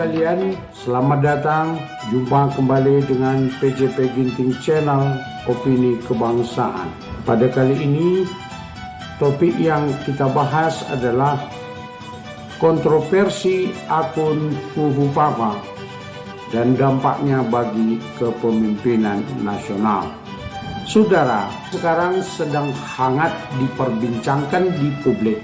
sekalian, selamat datang. Jumpa kembali dengan PJP Ginting Channel Opini Kebangsaan. Pada kali ini, topik yang kita bahas adalah kontroversi akun Fufu Fafa dan dampaknya bagi kepemimpinan nasional. Saudara, sekarang sedang hangat diperbincangkan di publik.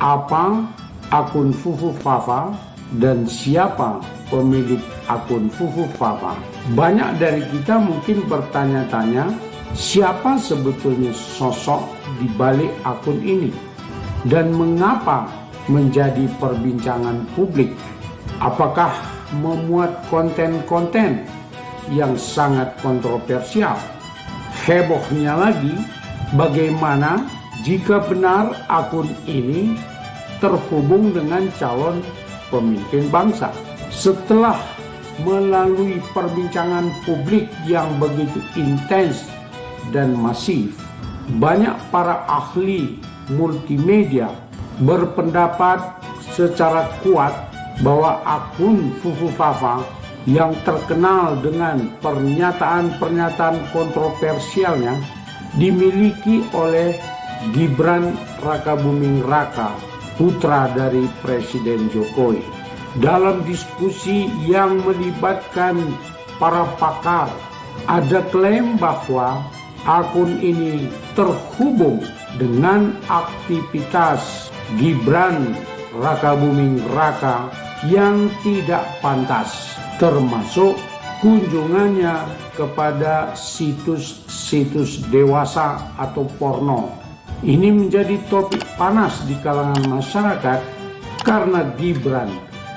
Apa akun Fufu Fafa dan siapa pemilik akun Fufu Fafa? Banyak dari kita mungkin bertanya-tanya, siapa sebetulnya sosok di balik akun ini? Dan mengapa menjadi perbincangan publik? Apakah memuat konten-konten yang sangat kontroversial? Hebohnya lagi, bagaimana jika benar akun ini terhubung dengan calon pemimpin bangsa? Setelah melalui perbincangan publik yang begitu intens dan masif, banyak para ahli multimedia berpendapat secara kuat bahwa akun Fufu Fafa yang terkenal dengan pernyataan-pernyataan kontroversialnya dimiliki oleh Gibran Rakabuming Raka, putra dari Presiden Jokowi. Dalam diskusi yang melibatkan para pakar, ada klaim bahwa akun ini terhubung dengan aktivitas Gibran Rakabuming Raka yang tidak pantas, termasuk kunjungannya kepada situs-situs dewasa atau porno. Ini menjadi topik panas di kalangan masyarakat karena Gibran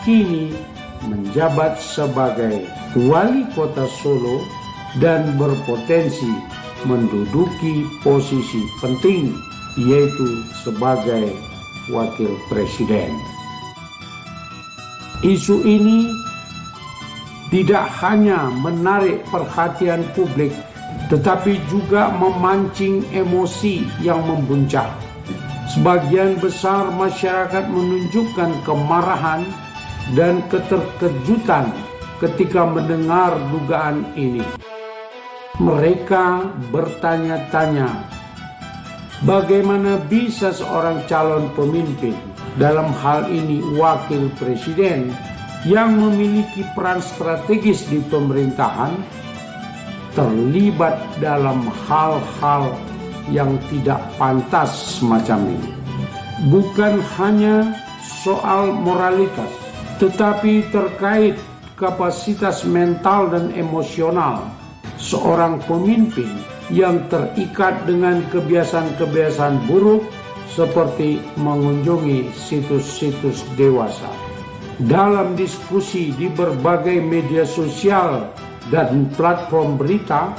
kini menjabat sebagai wali kota Solo dan berpotensi menduduki posisi penting, yaitu sebagai wakil presiden. Isu ini tidak hanya menarik perhatian publik, tetapi juga memancing emosi yang membuncah. Sebagian besar masyarakat menunjukkan kemarahan dan keterkejutan ketika mendengar dugaan ini. Mereka bertanya-tanya, bagaimana bisa seorang calon pemimpin, dalam hal ini wakil presiden, yang memiliki peran strategis di pemerintahan, terlibat dalam hal-hal yang tidak pantas semacam ini. Bukan hanya soal moralitas, tetapi terkait kapasitas mental dan emosional seorang pemimpin yang terikat dengan kebiasaan-kebiasaan buruk seperti mengunjungi situs-situs dewasa. Dalam diskusi di berbagai media sosial dan platform berita,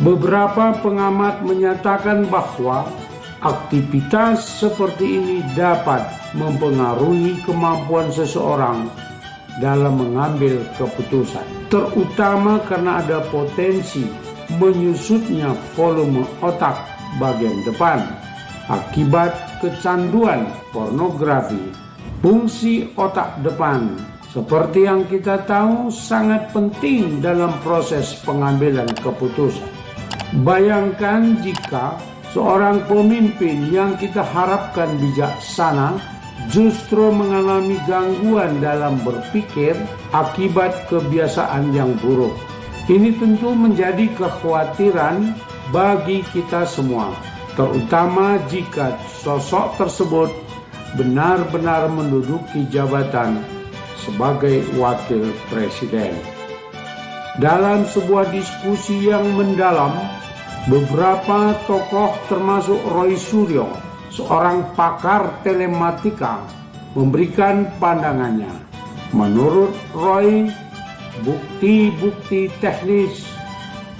beberapa pengamat menyatakan bahwa aktivitas seperti ini dapat mempengaruhi kemampuan seseorang dalam mengambil keputusan, terutama karena ada potensi menyusutnya volume otak bagian depan akibat kecanduan pornografi. Fungsi otak depan, seperti yang kita tahu, sangat penting dalam proses pengambilan keputusan. Bayangkan jika seorang pemimpin yang kita harapkan bijaksana justru mengalami gangguan dalam berpikir akibat kebiasaan yang buruk. Ini tentu menjadi kekhawatiran bagi kita semua, terutama jika sosok tersebut benar-benar menduduki jabatan sebagai wakil presiden. Dalam sebuah diskusi yang mendalam, beberapa tokoh termasuk Roy Suryo, seorang pakar telematika, memberikan pandangannya. Menurut Roy, bukti-bukti teknis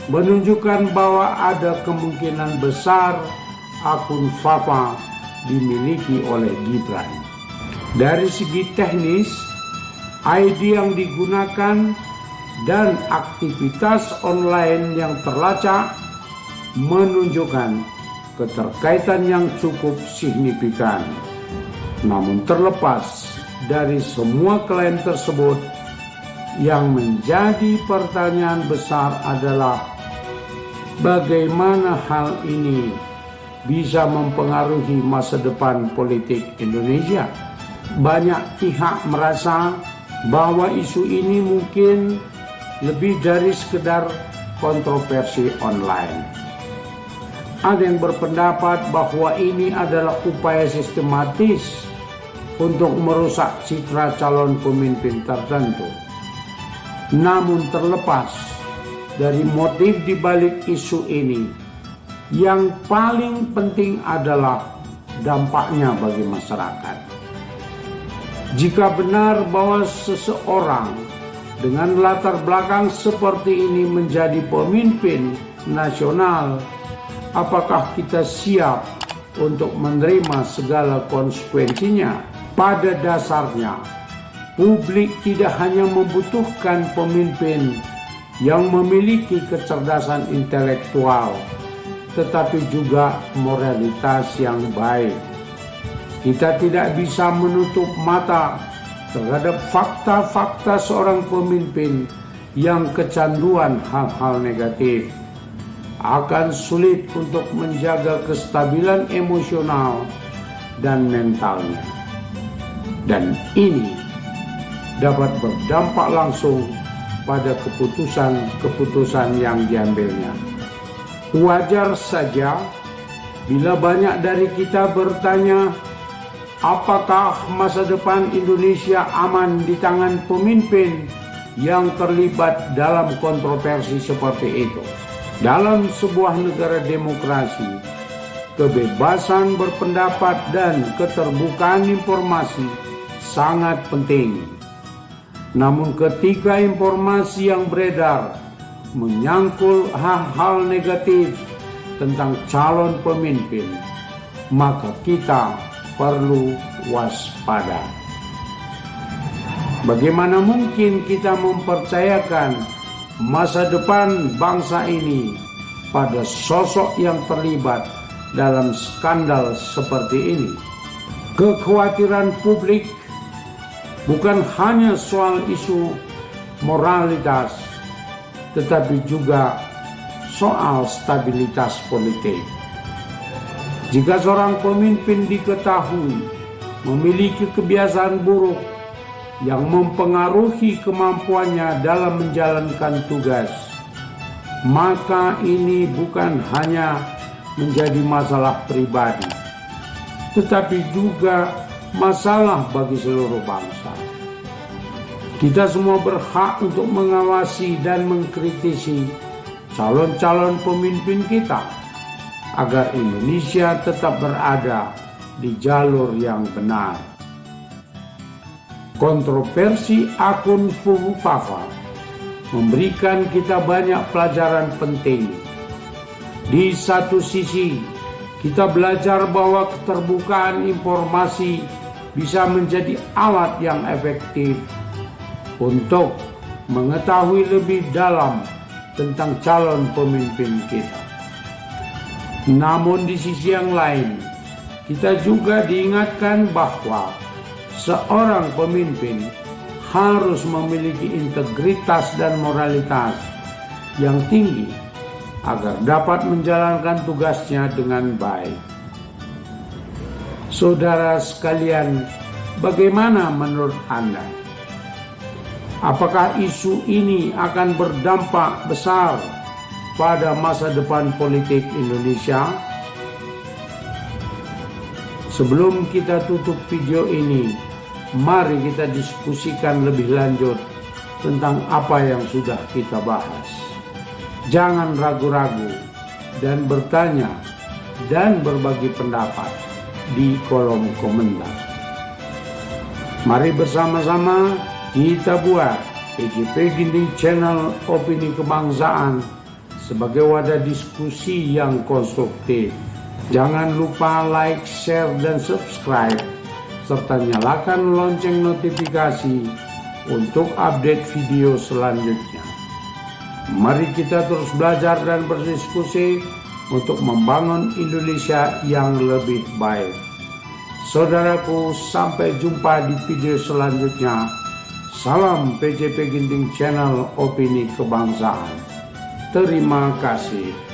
menunjukkan bahwa ada kemungkinan besar akun Fafa dimiliki oleh Gibran. Dari segi teknis, ID yang digunakan dan aktivitas online yang terlacak menunjukkan keterkaitan yang cukup signifikan. Namun terlepas dari semua klaim tersebut, Yang menjadi pertanyaan besar adalah bagaimana hal ini bisa mempengaruhi masa depan politik Indonesia. Banyak pihak merasa bahwa isu ini mungkin lebih dari sekedar kontroversi online. Ada yang berpendapat bahwa ini adalah upaya sistematis untuk merusak citra calon pemimpin tertentu. Namun terlepas dari motif di balik isu ini, yang paling penting adalah dampaknya bagi masyarakat. Jika benar bahwa seseorang dengan latar belakang seperti ini menjadi pemimpin nasional, apakah kita siap untuk menerima segala konsekuensinya? Pada dasarnya, publik tidak hanya membutuhkan pemimpin yang memiliki kecerdasan intelektual, tetapi juga moralitas yang baik. Kita tidak bisa menutup mata terhadap fakta-fakta seorang pemimpin yang kecanduan hal-hal negatif. Akan sulit untuk menjaga kestabilan emosional dan mentalnya. Dan ini dapat berdampak langsung pada keputusan-keputusan yang diambilnya. Wajar saja bila banyak dari kita bertanya, apakah masa depan Indonesia aman di tangan pemimpin yang terlibat dalam kontroversi seperti itu? Dalam sebuah negara demokrasi, kebebasan berpendapat dan keterbukaan informasi sangat penting. Namun ketika informasi yang beredar menyangkul hal-hal negatif tentang calon pemimpin, maka kita perlu waspada. Bagaimana mungkin kita mempercayakan masa depan bangsa ini pada sosok yang terlibat dalam skandal seperti ini? Kekhawatiran publik bukan hanya soal isu moralitas, tetapi juga soal stabilitas politik. Jika seorang pemimpin diketahui memiliki kebiasaan buruk yang mempengaruhi kemampuannya dalam menjalankan tugas, maka ini bukan hanya menjadi masalah pribadi, tetapi juga masalah bagi seluruh bangsa. Kita semua berhak untuk mengawasi dan mengkritisi calon-calon pemimpin kita agar Indonesia tetap berada di jalur yang benar. Kontroversi akun Fufu Fafa memberikan kita banyak pelajaran penting. Di satu sisi, kita belajar bahwa keterbukaan informasi bisa menjadi alat yang efektif untuk mengetahui lebih dalam tentang calon pemimpin kita. Namun di sisi yang lain, kita juga diingatkan bahwa seorang pemimpin harus memiliki integritas dan moralitas yang tinggi agar dapat menjalankan tugasnya dengan baik. Saudara sekalian, bagaimana menurut Anda? Apakah isu ini akan berdampak besar pada masa depan politik Indonesia? Sebelum kita tutup video ini, mari kita diskusikan lebih lanjut tentang apa yang sudah kita bahas. Jangan ragu-ragu dan bertanya dan berbagi pendapat di kolom komentar. Mari bersama-sama kita buat PJP Ginting Channel Opini Kebangsaan sebagai wadah diskusi yang konstruktif. Jangan lupa like, share, dan subscribe, serta nyalakan lonceng notifikasi untuk update video selanjutnya. Mari kita terus belajar dan berdiskusi untuk membangun Indonesia yang lebih baik. Saudaraku, sampai jumpa di video selanjutnya. Salam PJP Ginting Channel Opini Kebangsaan. Terima kasih.